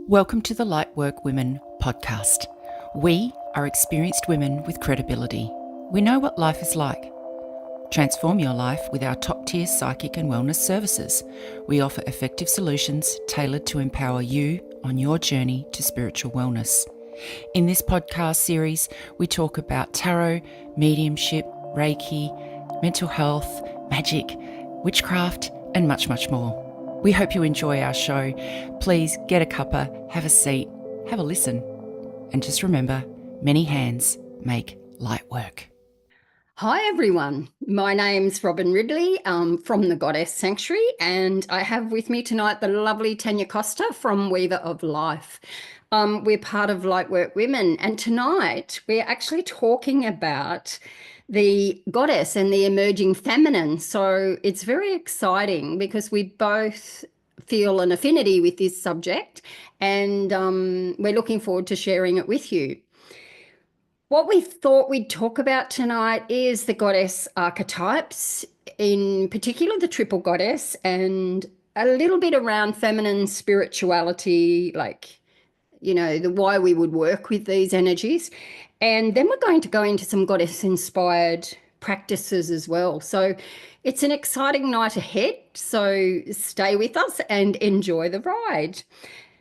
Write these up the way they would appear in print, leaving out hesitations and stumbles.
Welcome to the Lightwork Women podcast. We are experienced women with credibility. We know what life is like. Transform your life with our top-tier psychic and wellness services. We offer effective solutions tailored to empower you on your journey to spiritual wellness. In this podcast series, we talk about tarot, mediumship, Reiki, mental health, magic, witchcraft, and much, much more. We hope you enjoy our show. Please get a cuppa, have a seat, have a listen. And just remember, many hands make light work. Hi everyone, my name's Robyn Ridley from the Goddess Sanctuary, and I have with me tonight the lovely Tania Costa from Weaver of Life. We're part of Lightwork Women, and tonight we're actually talking about the goddess and the emerging feminine. So it's very exciting because we both feel an affinity with this subject, and we're looking forward to sharing it with you. What we thought we'd talk about tonight is the goddess archetypes, in particular the triple goddess, and a little bit around feminine spirituality, like, the why we would work with these energies. And then we're going to go into some goddess-inspired practices as well. So it's an exciting night ahead. So stay with us and enjoy the ride.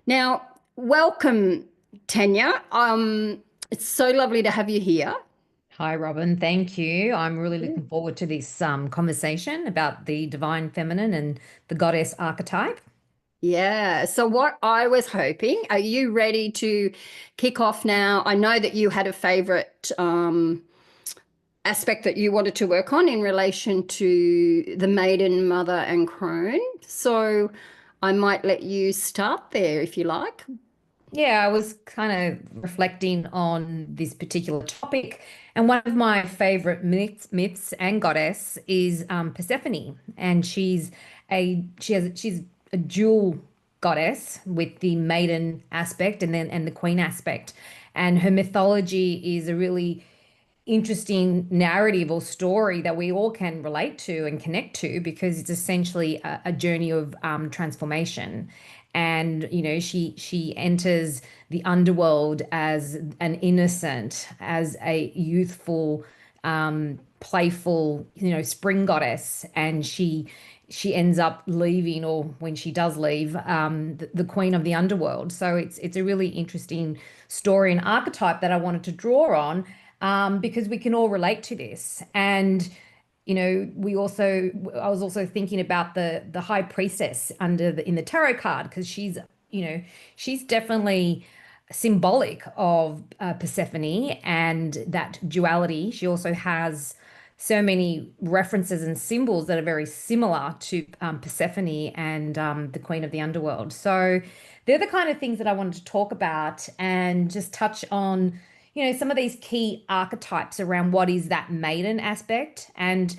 Now, welcome, Tania. It's so lovely to have you here. Hi, Robyn. Thank you. I'm really looking forward to this conversation about the divine feminine and the goddess archetype. Yeah. So what I was hoping, are you ready to kick off now? I know that you had a favorite aspect that you wanted to work on in relation to the maiden, mother, and crone. So I might let you start there if you like. Yeah, I was kind of reflecting on this particular topic, and one of my favorite myths and goddess is Persephone, and she's a dual goddess with the maiden aspect and the queen aspect, and her mythology is a really interesting narrative or story that we all can relate to and connect to, because it's essentially a journey of transformation. And she enters the underworld as an innocent, as a youthful, playful, spring goddess, and she ends up leaving, or when she does leave, the queen of the underworld. So it's a really interesting story and archetype that I wanted to draw on, because we can all relate to this. And I was also thinking about the high priestess in the tarot card, because she's definitely symbolic of Persephone and that duality. She also has so many references and symbols that are very similar to Persephone and the Queen of the Underworld. So they're the kind of things that I wanted to talk about and just touch on some of these key archetypes around what is that maiden aspect. And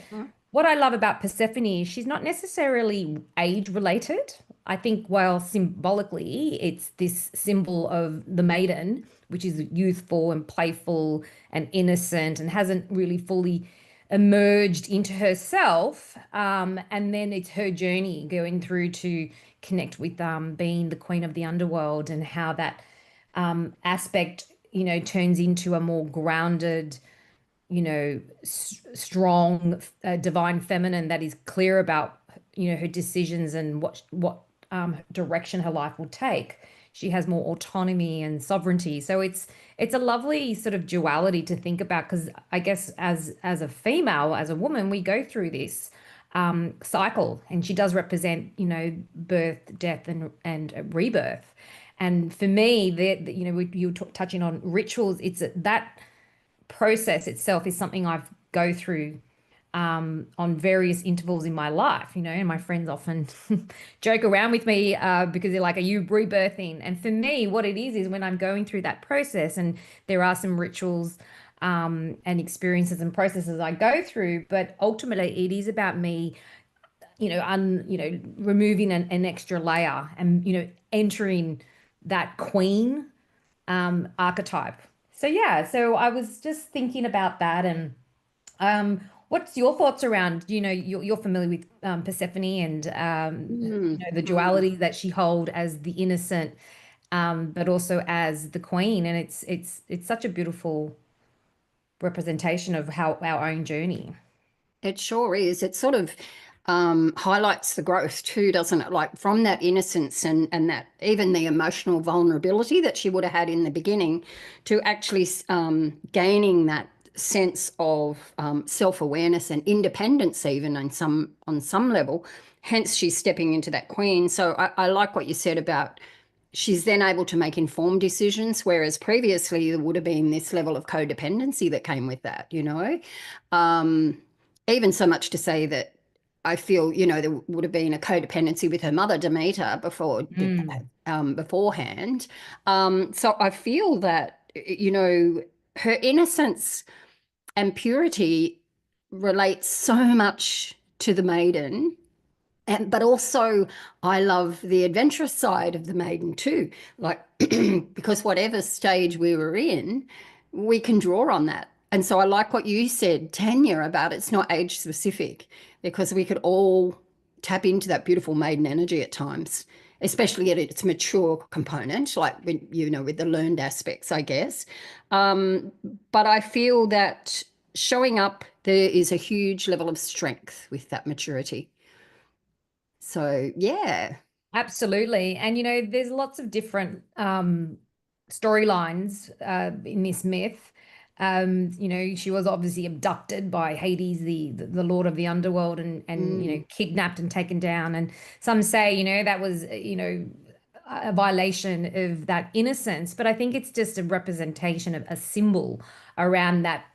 what I love about Persephone is she's not necessarily age related. I think while symbolically it's this symbol of the maiden, which is youthful and playful and innocent and hasn't really fully emerged into herself. And then it's her journey going through to connect with being the queen of the underworld, and how that aspect turns into a more grounded, strong, divine feminine that is clear about, her decisions and what direction her life will take. She has more autonomy and sovereignty. So it's a lovely sort of duality to think about, because I guess as a female, as a woman, we go through this cycle, and she does represent, birth, death, and rebirth. And for me, you were touching on rituals. It's that process itself is something I've go through on various intervals in my life, and my friends often joke around with me because they're like, are you rebirthing? And for me, what it is when I'm going through that process, and there are some rituals and experiences and processes I go through, but ultimately it is about me, removing an extra layer and, entering that queen archetype. So I was just thinking about that. And what's your thoughts around, you're familiar with Persephone and the duality that she hold as the innocent but also as the queen. And it's such a beautiful representation of how our own journey. It sure is. It sort of highlights the growth too, doesn't it? Like from that innocence and that even the emotional vulnerability that she would have had in the beginning to actually gaining that sense of self-awareness and independence even on some level. Hence, she's stepping into that queen. So I like what you said about she's then able to make informed decisions, whereas previously there would have been this level of codependency that came with that, you know. Even so much to say that I feel, you know, there would have been a codependency with her mother, Demeter, beforehand. So I feel that, you know, her innocence and purity relates so much to the maiden. But also, I love the adventurous side of the maiden too. Like, because whatever stage we were in, we can draw on that. And so I like what you said, Tanya, about it's not age specific, because we could all tap into that beautiful maiden energy at times, especially at its mature component, like, you know, with the learned aspects, I guess. Um, but I feel that showing up, there is a huge level of strength with that maturity. So, yeah. Absolutely. And, you know, there's lots of different storylines in this myth. You know, she was obviously abducted by Hades, the Lord of the Underworld, and you know, kidnapped and taken down. And some say, you know, that was, you know, a violation of that innocence. But I think it's just a representation of a symbol around that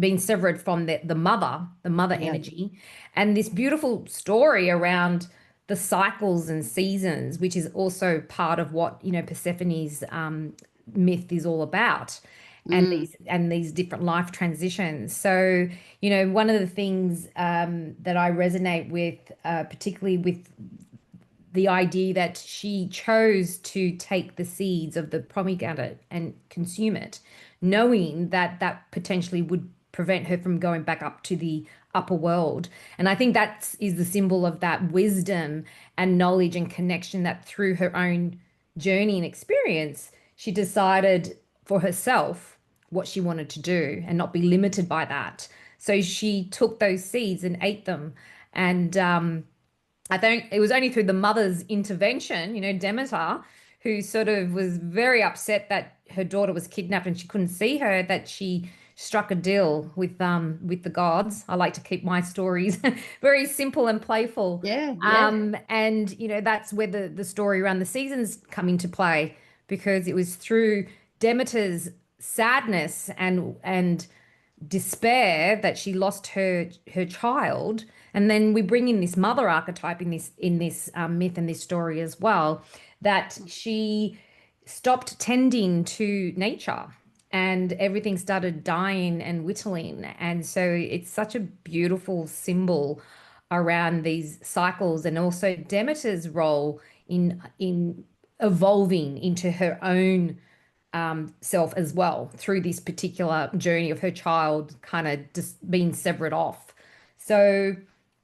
being severed from the mother Yeah. energy, and this beautiful story around the cycles and seasons, which is also part of what, you know, Persephone's myth is all about, and these different life transitions. So, you know, one of the things that I resonate with, particularly with the idea that she chose to take the seeds of the pomegranate and consume it, knowing that that potentially would prevent her from going back up to the upper world. And I think that is the symbol of that wisdom and knowledge and connection, that through her own journey and experience, she decided for herself what she wanted to do and not be limited by that. So she took those seeds and ate them. And I think it was only through the mother's intervention, you know, Demeter, who sort of was very upset that her daughter was kidnapped and she couldn't see her, that she struck a deal with the gods. I like to keep my stories very simple and playful. Yeah, yeah. And you know, that's where the story around the seasons come into play, because it was through Demeter's sadness and despair that she lost her child. And then we bring in this mother archetype in this myth and this story as well, that she stopped tending to nature and everything started dying and whittling. And so it's such a beautiful symbol around these cycles, and also Demeter's role in evolving into her own self as well through this particular journey of her child kind of just being severed off. So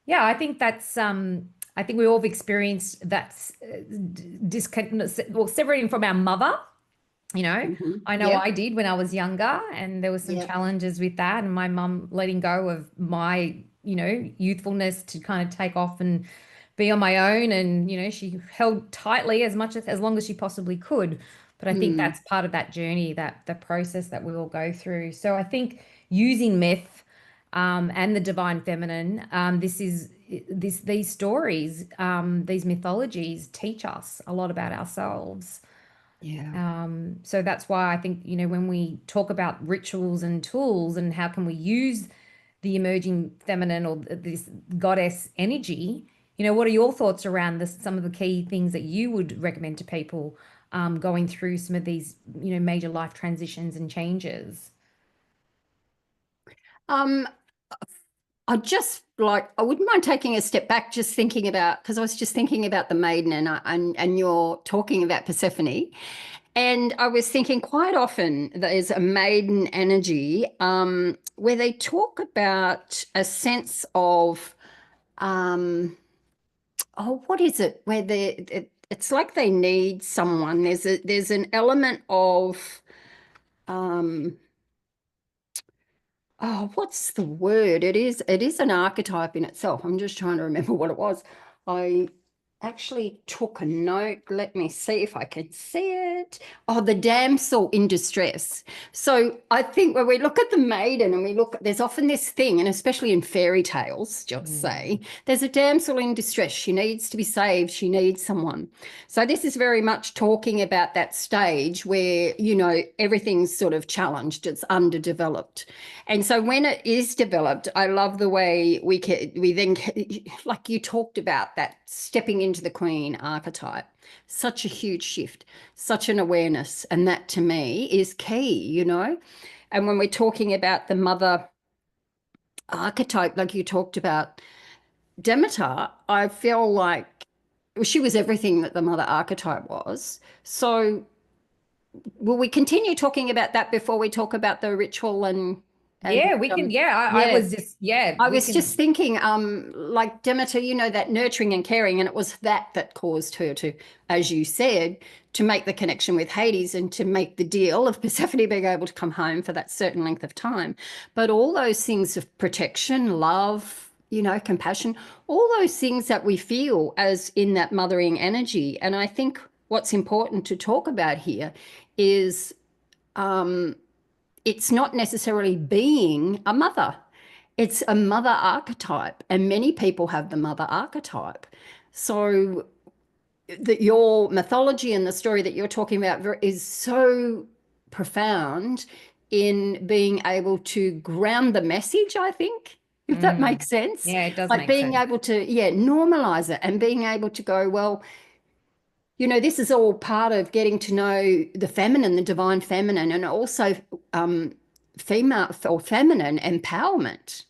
yeah, I think that's I think we all have experienced that separating from our mother, you know. I know Yep. I did when I was younger, and there was some Yep. challenges with that, and my mum letting go of my, you know, youthfulness to kind of take off and be on my own. And you know, she held tightly as long as she possibly could. But I think that's part of that journey, that the process that we all go through. So I think using myth and the divine feminine, these stories, these mythologies teach us a lot about ourselves. Yeah. So that's why I think, you know, when we talk about rituals and tools and how can we use the emerging feminine or this goddess energy, you know, what are your thoughts around this, some of the key things that you would recommend to people going through some of these, you know, major life transitions and changes? Um, I wouldn't mind taking a step back, just thinking about, because I was just thinking about the maiden and you're talking about Persephone. And I was thinking quite often there's a maiden energy where they talk about a sense of, oh, what is it? Where it's like they need someone. There's an element of um oh, what's the word? It is an archetype in itself. I'm just trying to remember what it was. I actually took a note. Let me see if I can see it. Oh, the damsel in distress. So I think when we look at the maiden and we look, there's often this thing, and especially in fairy tales, just say, there's a damsel in distress. She needs to be saved. She needs someone. So this is very much talking about that stage where, everything's sort of challenged. It's underdeveloped. And so when it is developed, I love the way we then, like you talked about, that stepping into the queen archetype, such a huge shift, such an awareness. And that to me is key. And when we're talking about the mother archetype, like you talked about Demeter, I feel like she was everything that the mother archetype was. So will we continue talking about that before we talk about the ritual and Yeah, we can. Yeah, I yeah. was just, yeah, I we was just can. thinking, like Demeter, that nurturing and caring, and it was that caused her to, as you said, to make the connection with Hades and to make the deal of Persephone being able to come home for that certain length of time. But all those things of protection, love, compassion, all those things that we feel as in that mothering energy. And I think what's important to talk about here is it's not necessarily being a mother. It's a mother archetype, and many people have the mother archetype. So that your mythology and the story that you're talking about is so profound in being able to ground the message, I think, if that Mm. makes sense. Yeah, it does Like make being sense. able to, yeah, normalize it and being able to go, well, this is all part of getting to know the feminine, the divine feminine, and also female or feminine empowerment.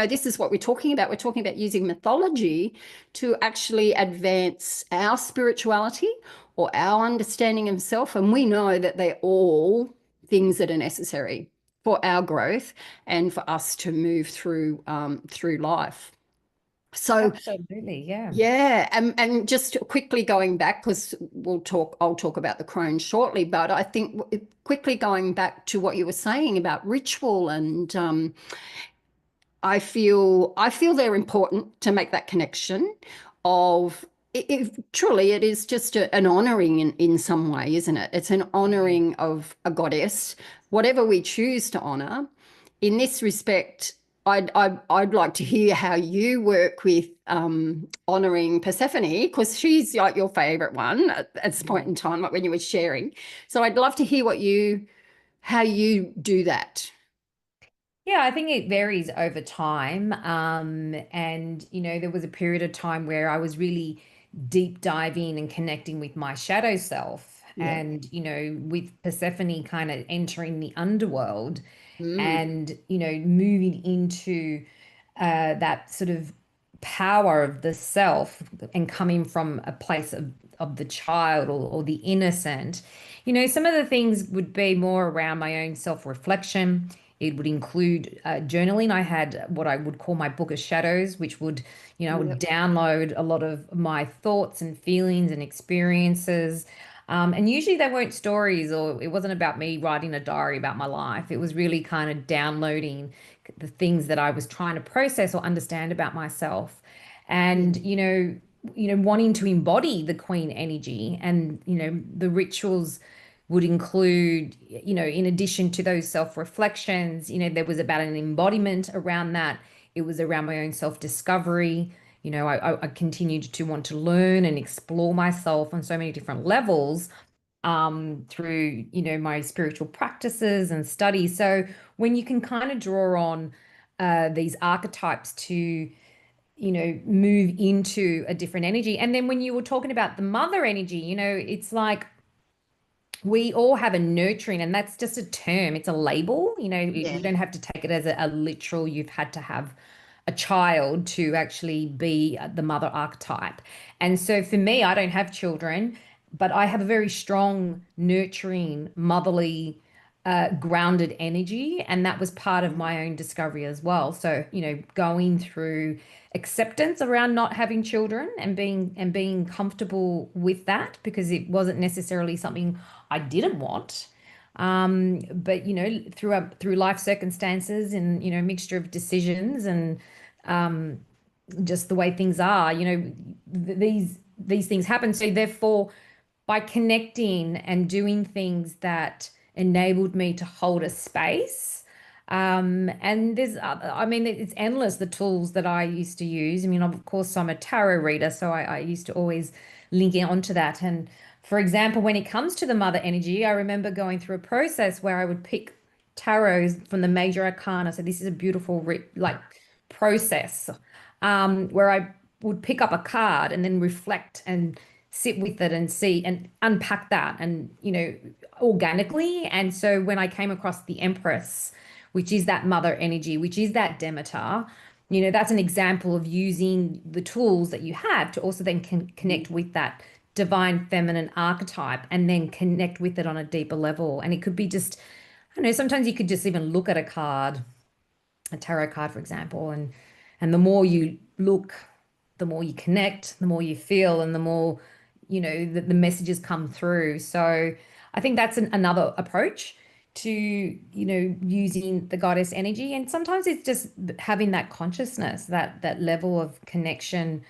This is what we're talking about. We're talking about using mythology to actually advance our spirituality or our understanding of self. And we know that they're all things that are necessary for our growth and for us to move through life. So Absolutely. Yeah. yeah, and just quickly going back, because I'll talk about the crone shortly, but I think quickly going back to what you were saying about ritual, and I feel they're important to make that connection of truly it is just an honoring in some way, isn't it? It's an honoring of a goddess, whatever we choose to honor. In this respect, I'd like to hear how you work with honoring Persephone, because she's like your favorite one at this point in time, like when you were sharing. So I'd love to hear how you do that. Yeah, I think it varies over time. And, there was a period of time where I was really deep diving and connecting with my shadow self. Yeah. And, with Persephone kind of entering the underworld Mm, and, moving into that sort of power of the self and coming from a place of the child or the innocent. Some of the things would be more around my own self-reflection. It would include journaling. I had what I would call my book of shadows, which would, I would yeah. download a lot of my thoughts and feelings and experiences. And usually they weren't stories, or it wasn't about me writing a diary about my life. It was really kind of downloading the things that I was trying to process or understand about myself. And, wanting to embody the queen energy, and, the rituals would include, in addition to those self-reflections, there was about an embodiment around that. It was around my own self-discovery. I continued to want to learn and explore myself on so many different levels through, my spiritual practices and studies. So when you can kind of draw on these archetypes to, move into a different energy. And then when you were talking about the mother energy, it's like we all have a nurturing, and that's just a term, it's a label. Yeah. You don't have to take it as a literal, you've had to have a child to actually be the mother archetype. And so for me, I don't have children, but I have a very strong, nurturing, motherly grounded energy, and that was part of my own discovery as well. So, going through acceptance around not having children and being comfortable with that, because it wasn't necessarily something I didn't want. But through life circumstances and mixture of decisions and just the way things are, these things happen. So therefore, by connecting and doing things that enabled me to hold a space. And it's endless, the tools that I used to use. I mean, of course, I'm a tarot reader, so I used to always link in onto that. And for example, when it comes to the mother energy, I remember going through a process where I would pick tarots from the major arcana. So this is a beautiful process where I would pick up a card and then reflect and sit with it and see and unpack that and organically. And so when I came across the Empress, which is that mother energy, which is that Demeter, that's an example of using the tools that you have to also then connect with that divine feminine archetype and then connect with it on a deeper level. And it could be just, I don't know, sometimes you could just even look at a card, a tarot card, for example, and the more you look, the more you connect, the more you feel, and the more the messages come through. So I think that's another approach to using the goddess energy. And sometimes it's just having that consciousness, that level of connection,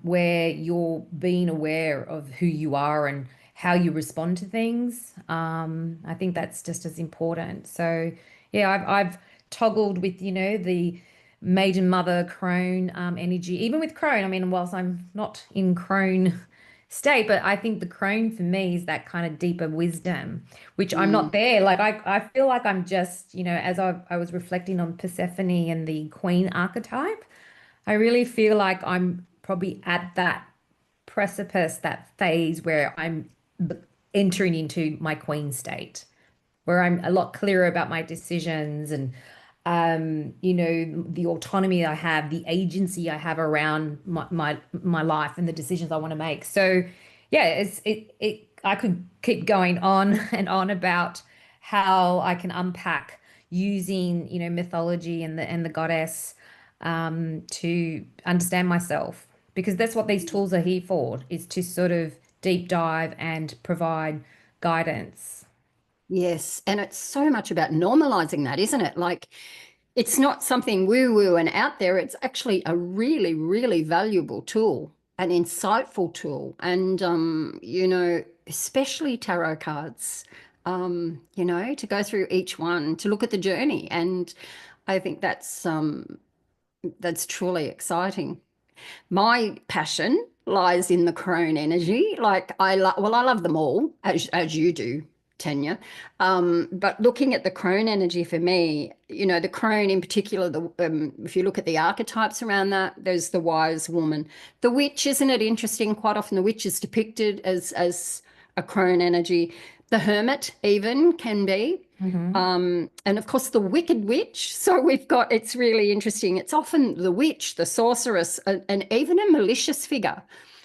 where you're being aware of who you are and how you respond to things. I think that's just as important. So yeah, I've toggled with the maiden mother crone energy. Even with crone, I mean, whilst I'm not in crone state, but I think the crone for me is that kind of deeper wisdom, which I'm not there. Like I feel like I'm just, as I was reflecting on Persephone and the queen archetype, I really feel like I'm probably at that precipice, that phase where I'm entering into my queen state, where I'm a lot clearer about my decisions and the autonomy I have, the agency I have around my life and the decisions I want to make. So yeah, I could keep going on and on about how I can unpack using, mythology and the goddess to understand myself, because that's what these tools are here for, is to sort of deep dive and provide guidance. Yes, and it's so much about normalizing that, isn't it? Like, it's not something woo-woo and out there. It's actually a really, really valuable tool, an insightful tool. And, especially tarot cards, to go through each one, to look at the journey. And I think that's truly exciting. My passion lies in the crone energy. Like I love them all, as you do, Tanya. But looking at the crone energy for me, the crone in particular, if you look at the archetypes around that, there's the wise woman, the witch. Isn't it interesting? Quite often the witch is depicted as a crone energy. The hermit even can be. And of course the wicked witch. So it's really interesting. It's often the witch, the sorceress, and even a malicious figure.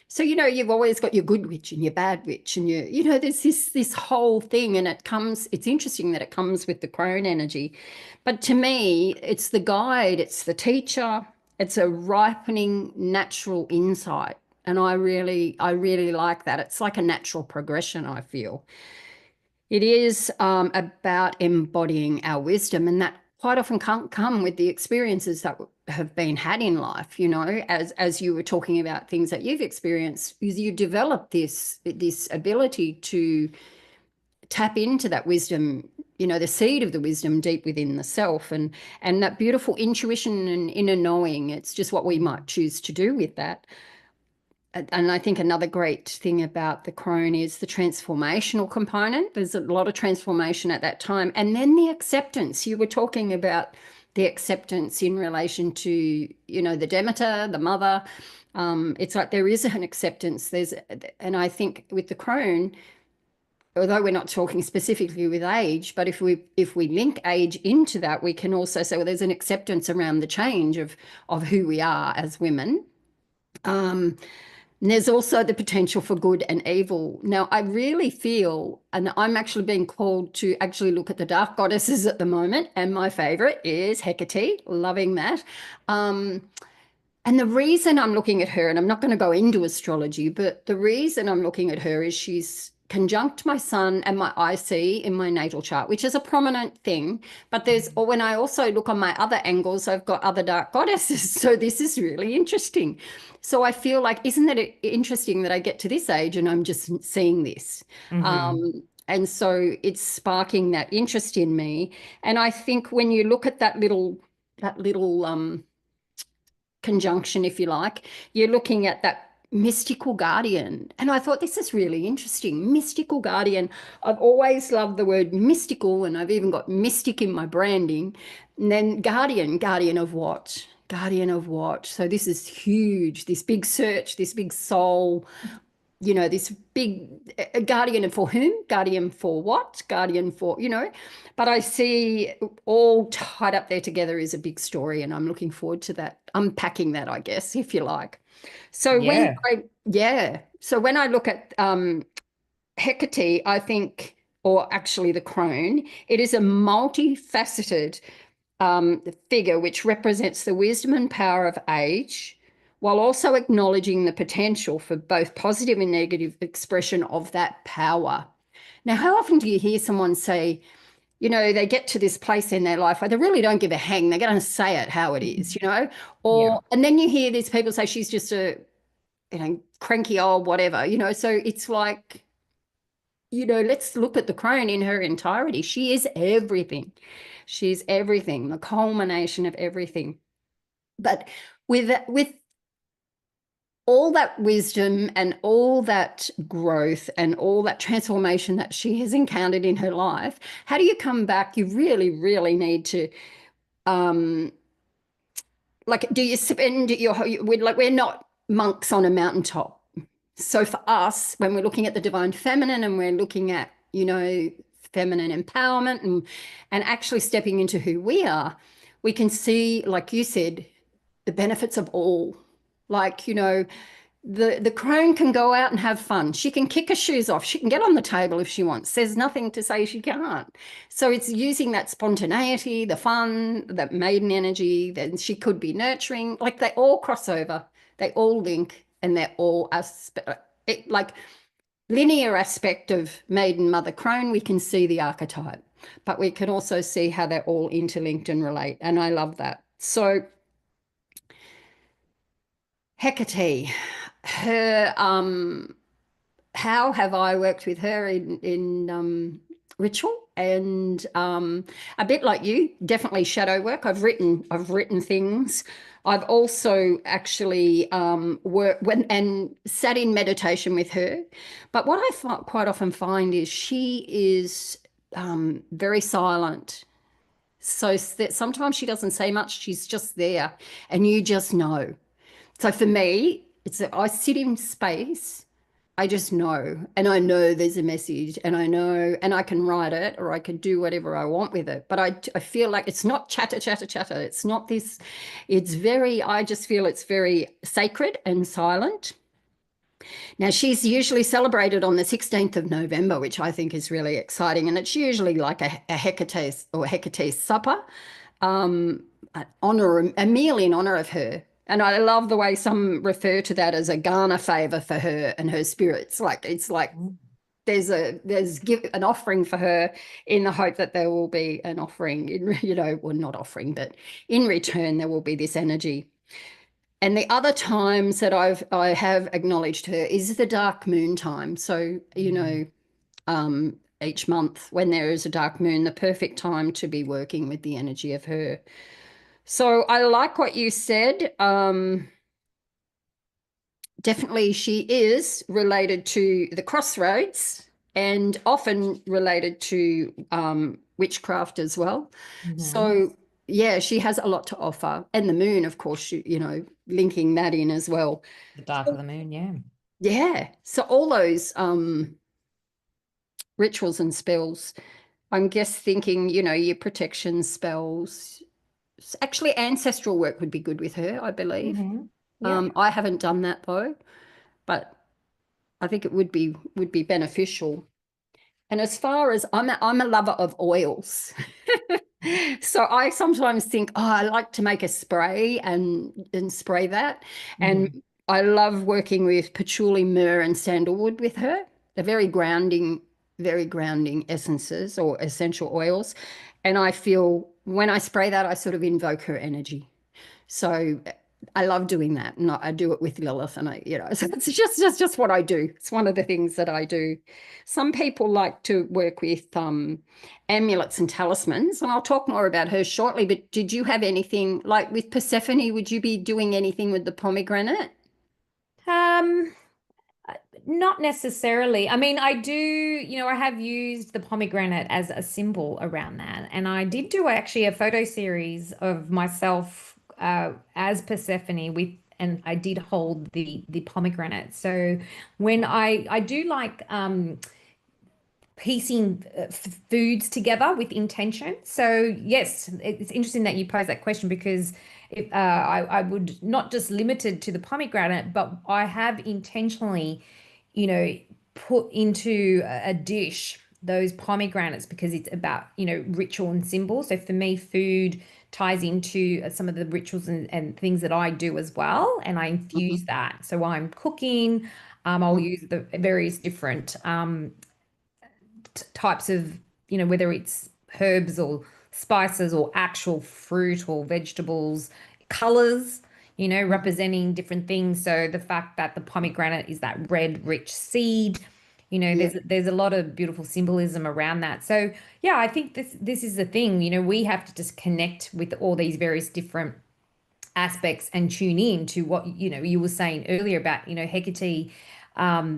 So, you've always got your good witch and your bad witch, and there's this whole thing, and it's interesting that it comes with the crone energy. But to me, it's the guide, it's the teacher, it's a ripening natural insight. And I really like that. It's like a natural progression, I feel. It is about embodying our wisdom, and that quite often can't come with the experiences that have been had in life. As you were talking about things that you've experienced, is you develop this ability to tap into that wisdom, the seed of the wisdom deep within the self, and that beautiful intuition and inner knowing. It's just what we might choose to do with that. And I think another great thing about the crone is the transformational component. There's a lot of transformation at that time. And then the acceptance. You were talking about the acceptance in relation to, the Demeter, the mother. It's like there is an acceptance. And I think with the crone, although we're not talking specifically with age, but if we link age into that, we can also say, well, there's an acceptance around the change of who we are as women. And there's also the potential for good and evil. Now, I really feel, and I'm actually being called to actually look at the dark goddesses at the moment, and my favorite is Hecate, loving that. And the reason I'm looking at her, and I'm not going to go into astrology, but the reason I'm looking at her is she's conjunct my sun and my IC in my natal chart, which is a prominent thing. But or when I also look on my other angles, I've got other dark goddesses. So this is really interesting. So I feel like, isn't it interesting that I get to this age and I'm just seeing this? And so it's sparking that interest in me. And I think when you look at that little conjunction, if you like, you're looking at that mystical guardian. And I thought this is really interesting. Mystical guardian. I've always loved the word mystical, and I've even got mystic in my branding. And then guardian of what? Guardian of what? So this is huge, this big search, this big soul, this big guardian for whom? Guardian for what? Guardian for, but I see all tied up there together is a big story, and I'm looking forward to that, unpacking that, I guess, if you like. So so when I look at Hecate, I think, or actually the crone, it is a multifaceted figure which represents the wisdom and power of age, while also acknowledging the potential for both positive and negative expression of that power. Now, how often do you hear someone say, they get to this place in their life where they really don't give a hang. They're going to say it how it is, and then you hear these people say she's just a, cranky old whatever, so it's like, let's look at the crone in her entirety. She is everything. She's everything, the culmination of everything. But with all that wisdom and all that growth and all that transformation that she has encountered in her life, how do you come back? You really, really need to, do you spend we're not monks on a mountaintop. So for us, when we're looking at the divine feminine and we're looking at, feminine empowerment and actually stepping into who we are, we can see, like you said, the benefits of all. Like, the crone can go out and have fun. She can kick her shoes off. She can get on the table if she wants. There's nothing to say she can't. So it's using that spontaneity, the fun, that maiden energy. Then she could be nurturing. Like, they all cross over. They all link, and they're all like linear aspect of maiden, mother, crone. We can see the archetype, but we can also see how they're all interlinked and relate. And I love that. So Hecate, her, how have I worked with her in ritual, and a bit like you, definitely shadow work. I've written things. I've also actually worked and sat in meditation with her. But what I quite often find is she is very silent. So that sometimes she doesn't say much. She's just there, and you just know. So for me, I sit in space. I just know, and I know there's a message, and I know, and I can write it, or I can do whatever I want with it. But I feel like it's not chatter, chatter, chatter. It's not this. I just feel it's very sacred and silent. Now, she's usually celebrated on the 16th of November, which I think is really exciting. And it's usually like a Hecate or Hecate supper, a meal in honor of her. And I love the way some refer to that as a Ghana favor for her and her spirits. It's like there's an offering for her in the hope that there will be an offering, well, not offering, but in return, there will be this energy. And the other times that I have acknowledged her is the dark moon time. So, each month when there is a dark moon, the perfect time to be working with the energy of her. So I like what you said. Definitely she is related to the crossroads and often related to witchcraft as well. So yeah, she has a lot to offer. And the moon, of course, linking that in as well. The dark of the moon, yeah. Yeah. So all those rituals and spells, I'm just thinking, your protection spells. Actually, ancestral work would be good with her, I believe. I haven't done that though, but I think it would be beneficial. And as far as I'm a lover of oils. So I sometimes think, oh, I like to make a spray and spray that. And I love working with patchouli, myrrh, and sandalwood with her. They're very grounding essences or essential oils. And I feel when I spray that, I sort of invoke her energy. So I love doing that, and I do it with Lilith, and so it's just what I do. It's one of the things that I do. Some people like to work with amulets and talismans, and I'll talk more about her shortly. But did you have anything like with Persephone? Would you be doing anything with the pomegranate? Um, Not necessarily. I mean, I do, I have used the pomegranate as a symbol around that. And I did do actually a photo series of myself as Persephone with, and I did hold the pomegranate. So when I do like piecing foods together with intention. So yes, it's interesting that you pose that question because I would not just limited to the pomegranate, but I have intentionally, put into a dish those pomegranates because it's about, ritual and symbol. So for me, food ties into some of the rituals and things that I do as well. And I infuse that. So while I'm cooking, I'll use the various different types of, whether it's herbs or spices or actual fruit or vegetables, colors, representing different things. So the fact that the pomegranate is that red, rich seed, there's a lot of beautiful symbolism around that. So yeah, I think this is the thing, we have to just connect with all these various different aspects and tune in to what you were saying earlier about Hecate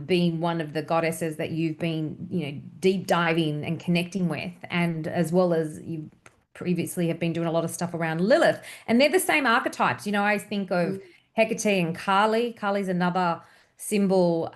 being one of the goddesses that you've been deep diving and connecting with, and as well as you previously have been doing a lot of stuff around Lilith, and they're the same archetypes. I think of Hecate and Kali. Kali's another symbol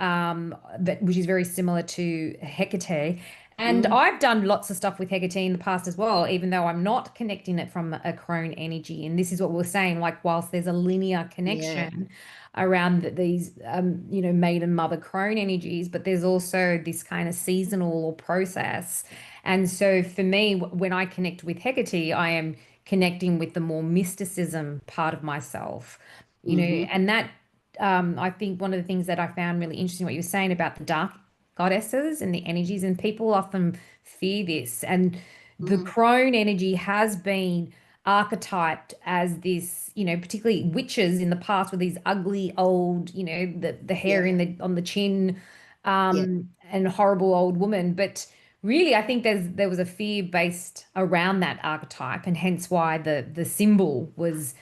which is very similar to Hecate. And I've done lots of stuff with Hecate in the past as well, even though I'm not connecting it from a crone energy. And this is what we're saying, like, whilst there's a linear connection around these, maiden mother crone energies, but there's also this kind of seasonal or process. And so for me, when I connect with Hecate, I am connecting with the more mysticism part of myself, and that I think one of the things that I found really interesting, what you were saying about the dark goddesses and the energies, and people often fear this. And the crone energy has been archetyped as this, particularly witches in the past with these ugly old, the hair on the chin, and horrible old woman. But really, I think there was a fear based around that archetype, and hence why the symbol was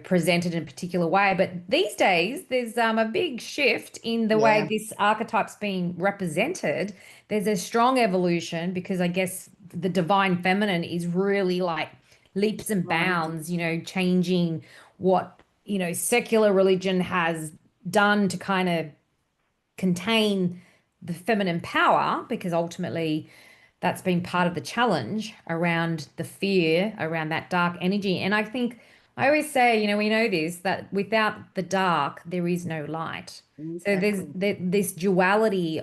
presented in a particular way. But these days, there's a big shift in the way this archetype's being represented. There's a strong evolution because I guess the divine feminine is really like leaps and bounds, changing what, secular religion has done to kind of contain the feminine power, because ultimately that's been part of the challenge around the fear around that dark energy. And I think I always say, we know this, that without the dark, there is no light. So this duality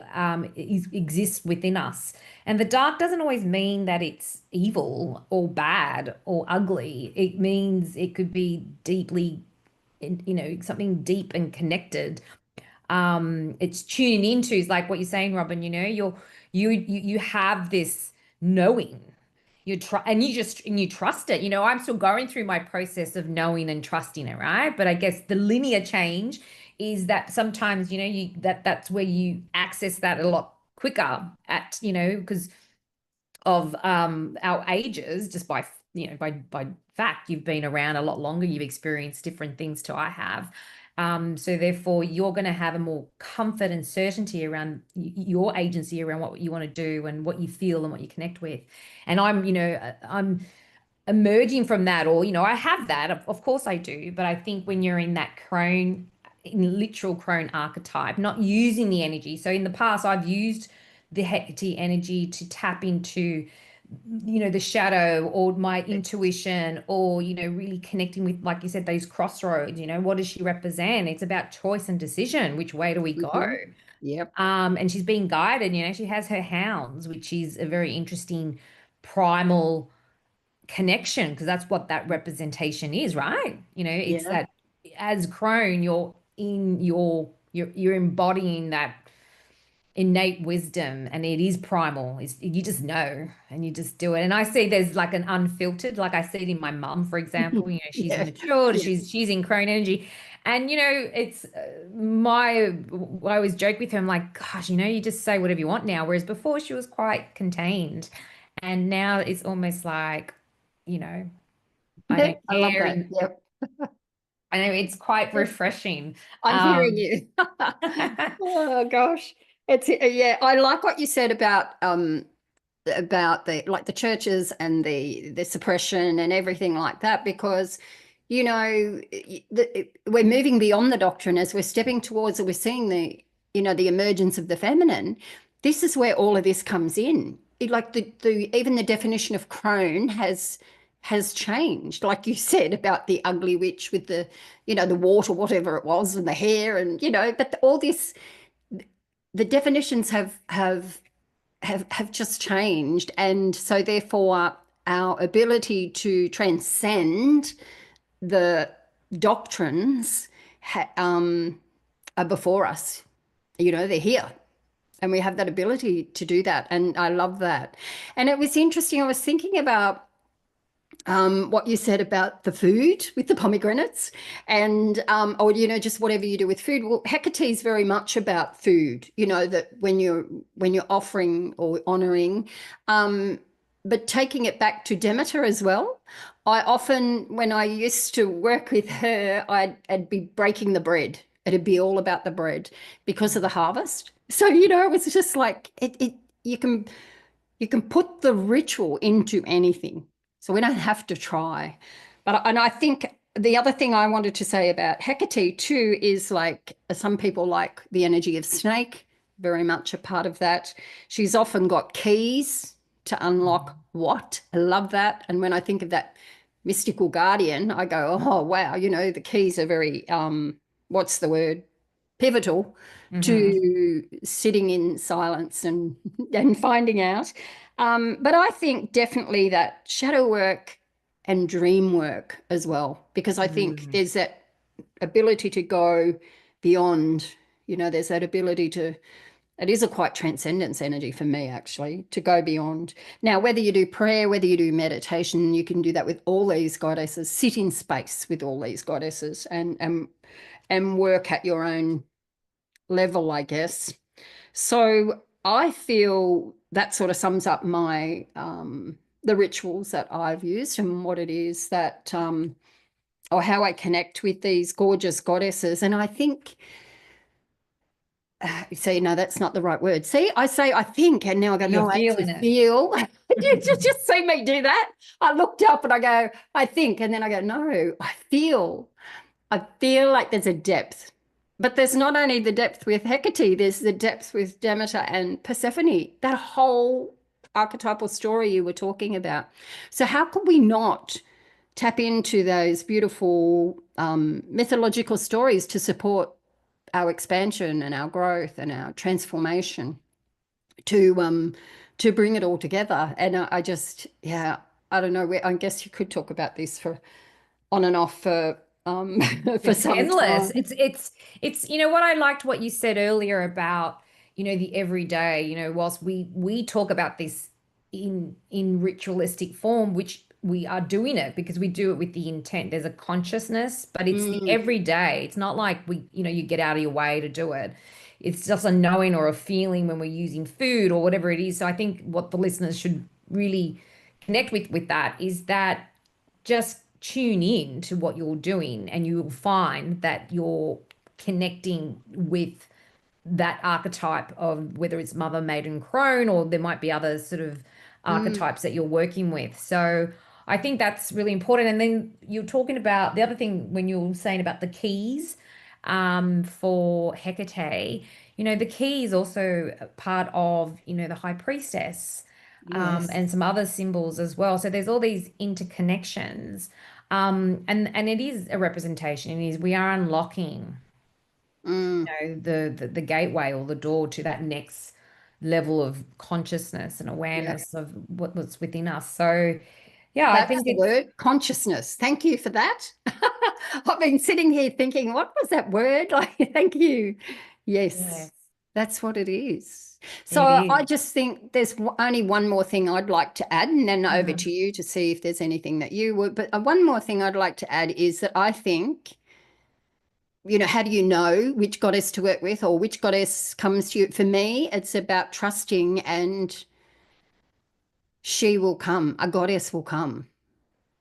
exists within us. And the dark doesn't always mean that it's evil or bad or ugly. It means it could be deeply, something deep and connected. It's tuning into, is like what you're saying, Robyn, you have this knowing. You trust it. I'm still going through my process of knowing and trusting it, right? But I guess the linear change is that sometimes, that's where you access that a lot quicker because of our ages, just by by fact, you've been around a lot longer, you've experienced different things to I have. So therefore you're going to have a more comfort and certainty around your agency, around what you want to do and what you feel and what you connect with. And I'm emerging from that, or I have that, of course I do, but I think when you're in that crone, in literal crone archetype, not using the energy. So in the past I've used the Hecate energy to tap into the shadow or my intuition or, really connecting with, like you said, those crossroads, what does she represent? It's about choice and decision. Which way do we go? Yep. And she's being guided, she has her hounds, which is a very interesting primal connection, because that's what that representation is, right? It's Yeah. that as crone, you're embodying that innate wisdom, and it is primal. You just know and you just do it. And I see there's like an unfiltered, like I see it in my mum, for example. She's Yeah. matured, Yeah. she's in crone energy. And it's I always joke with her, I'm like, gosh, you just say whatever you want now, whereas before she was quite contained, and now it's almost like, I don't I love care. that. And Yep. I know it's quite refreshing. I'm hearing um you. Oh gosh. It's yeah, I like what you said about the like the churches and the suppression and everything like that, because we're moving beyond the doctrine as we're stepping towards, we're seeing the emergence of the feminine. This is where all of this comes in. Like the even the definition of crone has changed, like you said, about the ugly witch with the water, whatever it was, and the hair, and but all this, the definitions have just changed. And so therefore our ability to transcend the doctrines are before us. They're here, and we have that ability to do that, and I love that. And it was interesting, I was thinking about what you said about the food with the pomegranates, and or just whatever you do with food. Well, Hecate is very much about food. That when you're offering or honoring, but taking it back to Demeter as well. I often, when I used to work with her, I'd be breaking the bread. It'd be all about the bread because of the harvest. So it was just like it. You can put the ritual into anything. So we don't have to try. And I think the other thing I wanted to say about Hecate too is, like, some people like the energy of snake, very much a part of that. She's often got keys to unlock what. I love that. And when I think of that mystical guardian, I go, oh wow, the keys are very what's the word? Pivotal to sitting in silence and finding out. But I think definitely that shadow work and dream work as well, because I think there's that ability to go beyond. There's that ability to. It is a quite transcendence energy for me, actually, to go beyond. Now, whether you do prayer, whether you do meditation, you can do that with all these goddesses. Sit in space with all these goddesses and work at your own level, I guess. So I feel that sort of sums up my the rituals that I've used and what it is that or how I connect with these gorgeous goddesses. And I think see, no, that's not the right word. See, I say I think, and now I go, You're no, I feeling actually it. feel. You just see me do that. I looked up and I go, I think, and then I go, no, I feel. I feel like there's a depth. But there's not only the depth with Hecate, there's the depth with Demeter and Persephone, that whole archetypal story you were talking about. So how could we not tap into those beautiful mythological stories to support our expansion and our growth and our transformation, to bring it all together? And I just, yeah, I don't know. I guess you could talk about this for on and off for for It's some endless. time. It's what I liked what you said earlier about, the everyday, whilst we talk about this in ritualistic form, which we are doing it because we do it with the intent. There's a consciousness, but it's the Mm, everyday. It's not like you get out of your way to do it. It's just a knowing or a feeling when we're using food or whatever it is. So I think what the listeners should really connect with that is that just tune in to what you're doing, and you will find that you're connecting with that archetype of whether it's mother, maiden, crone, or there might be other sort of mm, archetypes that you're working with. So I think that's really important. And then you're talking about the other thing when you're saying about the keys for Hecate, the key is also a part of, the high priestess. Yes. and some other symbols as well. So there's all these interconnections. And it is a representation. It is we are unlocking, Mm. the gateway or the door to that next level of consciousness and Yeah. awareness of what's within us. So yeah, I That's think the it's word, consciousness. Thank you for that. I've been sitting here thinking, what was that word? Like, thank you. Yes, yes, that's what it is. So it I is. just think there's only one more thing I'd like to add, and then over Mhm. to you to see if there's anything that you would. But one more thing I'd like to add is that I think, how do you know which goddess to work with or which goddess comes to you? For me, it's about trusting, and she will come, a goddess will come.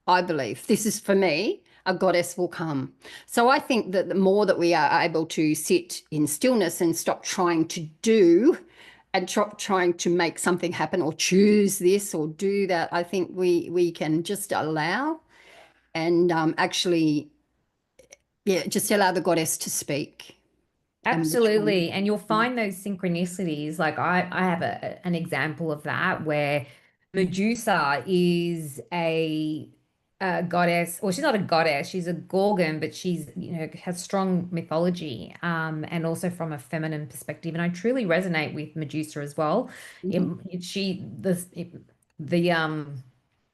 I believe this is for me, a goddess will come. So I think that the more that we are able to sit in stillness and stop trying to do and trying to make something happen or choose this or do that, I think we can just allow and actually, yeah, just allow the goddess to speak. And which one? Absolutely. And you'll find those synchronicities. Like I have an example of that where Medusa is a goddess, or she's not a goddess, she's a Gorgon, but she's, has strong mythology, and also from a feminine perspective. And I truly resonate with Medusa as well. It, Mhm. she, the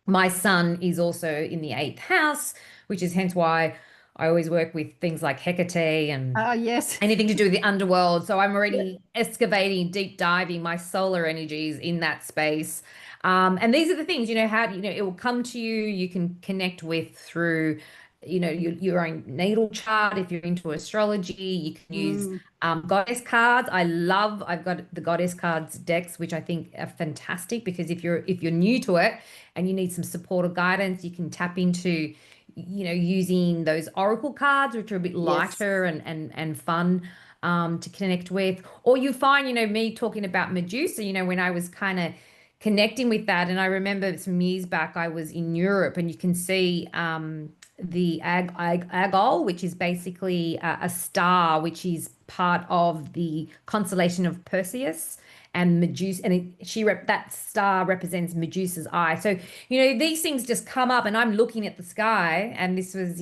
my son is also in the eighth house, which is hence why I always work with things like Hecate and Oh, yes. anything to do with the underworld. So I'm Yeah. already excavating, deep diving my solar energies in that space. And these are the things, how, it will come to you, you can connect with through, your own natal chart. If you're into astrology, you can use Mm, goddess cards. I've got the goddess cards decks, which I think are fantastic because if you're new to it and you need some support or guidance, you can tap into using those oracle cards, which are a bit yes. lighter and fun to connect with. Or you find, me talking about Medusa, when I was kind of connecting with that. And I remember some years back, I was in Europe and you can see the Agol, which is basically a star, which is part of the constellation of Perseus. And Medusa, and that star represents Medusa's eye. So, these things just come up, and I'm looking at the sky, and this was,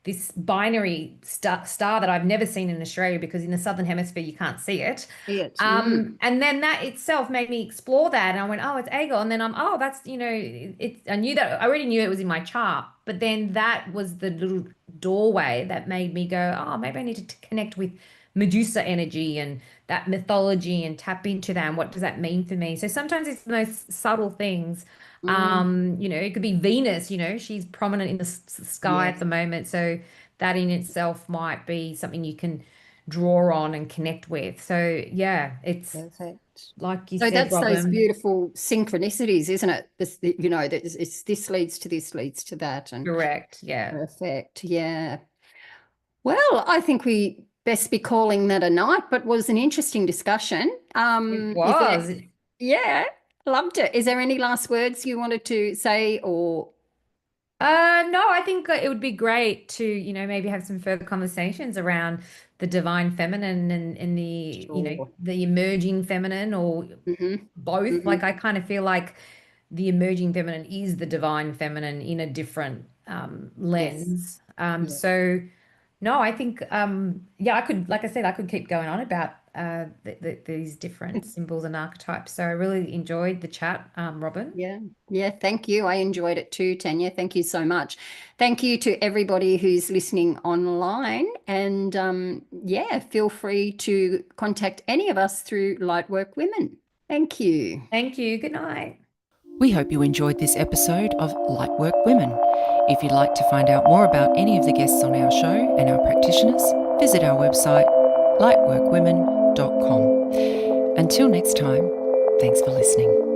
this binary star that I've never seen in Australia because in the Southern Hemisphere you can't see it. It. Mm, And then that itself made me explore that, and I went, oh, it's Agel, and then oh, that's I knew that I already knew it was in my chart, but then that was the little doorway that made me go, oh, maybe I need to connect with Medusa energy and that mythology and tap into that. And what does that mean for me? So sometimes it's the most subtle things. mm, It could be Venus, she's prominent in the sky at yes. the moment. So that in itself might be something you can draw on and connect with. So yeah, it's Perfect. like you So said, that's those Robyn. beautiful synchronicities, isn't it? That it's this leads to this leads to that, and Correct. Yeah. perfect. Yeah. Well, I think we best be calling that a night, but was an interesting discussion. It Is there, was. yeah, loved it. Is there any last words you wanted to say or No, I think it would be great to, maybe have some further conversations around the divine feminine and the, sure? the emerging feminine or Hmm. both. Hmm. Like I kind of feel like the emerging feminine is the divine feminine in a different Yes. lens. Yeah. So no, I think yeah, I could, like I said, I could keep going on about these different symbols and archetypes. So I really enjoyed the chat, Robyn. Yeah, yeah, thank you. I enjoyed it too, Tanya. Thank you so much. Thank you to everybody who's listening online. And yeah, feel free to contact any of us through Lightwork Women. Thank you. Thank you. Good night. We hope you enjoyed this episode of Lightwork Women. If you'd like to find out more about any of the guests on our show and our practitioners, visit our website lightworkwomen.com. Until next time, thanks for listening.